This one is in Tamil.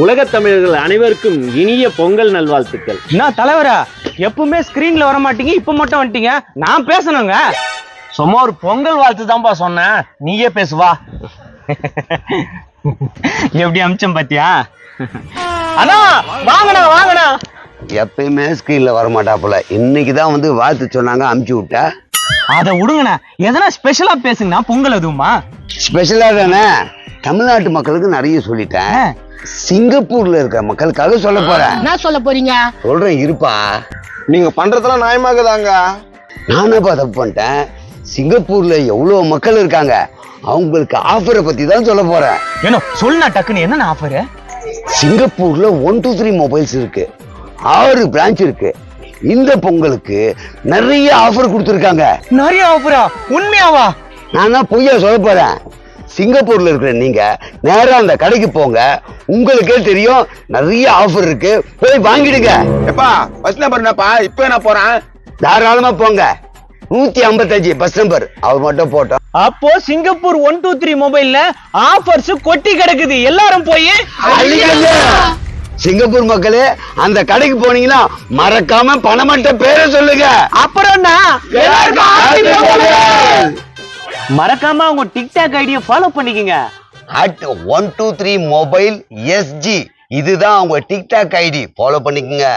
உலக தமிழர்கள் அனைவருக்கும் இனிய பொங்கல் நல்வாழ்த்துக்கள். நான் தலைவரா எப்பவுமே ஸ்கிரீன்ல வர மாட்டீங்க, இப்ப மட்டும் வந்துட்டீங்க. நான் பேசணுங்க. சும்மா ஒரு பொங்கல் வாழ்த்து தான்ப்பா சொன்னேன், நீயே பேசுவா. எப்படி அமிச்சம் பாத்தியா? அண்ணா வாங்கண்ணா வாங்கண்ணா. எப்பயுமே ஸ்கிரீன்ல வரமாட்டாப்புல, இன்னைக்குதான் வந்து வாழ்த்து சொன்னாங்க, அமுச்சு விட்ட. அத விடுங்கண்ணா, எதனா ஸ்பெஷலா பேசுங்கண்ணா. பொங்கல் எதுவுமா? ஸ்பெஷலா தானே, தமிழ்நாட்டு மக்களுக்கு நிறைய சொல்லிட்டேன். சிங்கப்பூர்ல இருக்கிற மக்களுக்காக சொல்ல போறேன். என்ன சொல்ல போறீங்க? சொல்றேன் இருப்பா. நீங்க பண்றதெல்லாம் நியாயமாகதாங்க. நானப்பா தப்பு பண்ணிட்டேன். சிங்கப்பூர்ல எவ்வளவு மக்கள் இருக்காங்க, அவங்களுக்கு ஆஃபரை பத்தி தான் சொல்ல போறேன். ஏனோ சொல்லுண்ணா டக்குன்னு. என்னண்ணா ஆஃபரு? சிங்கப்பூர்ல 123 மொபைல்ஸ் இருக்கு, 6 பிரான்ச் இருக்கு. இந்த பொங்கலுக்கு நிறைய ஆஃபர் கொடுத்துருக்காங்க. நிறைய ஆஃபரா? உண்மையாவா? நான் தான் பொய்யா சொல்ல போறேன். சிங்கப்பூர்ல இருக்கிற நீங்க நேரா அந்த கடைக்கு போங்க, உங்களுக்கே தெரியும் நிறைய ஆஃபர் இருக்கு, போய் வாங்கிடுங்க. எப்பா பஸ் நம்பர் என்னப்பா? இப்ப நான் போறேன். தாராளமா போங்க. 155 பஸ் நம்பர் அவர் மட்டும் போட்டோம். அப்போ சிங்கப்பூர் 123 மொபைல்ல ஆஃபர்ஸ் கொட்டி கிடக்குது. எல்லாரும் போய் சிங்கப்பூர் மக்களே, அந்த கடைக்கு போனீங்கன்னா மறக்காம பணமட்ட பேரை சொல்லுங்க. அப்புறம்னா மறக்காம உங்க டிக்டாக் ஐடியை ஃபாலோ பண்ணிக்கங்க. @123 மொபைல் SG இதுதான் உங்க டிக்டாக் ஐடி, ஃபாலோ பண்ணிக்கங்க.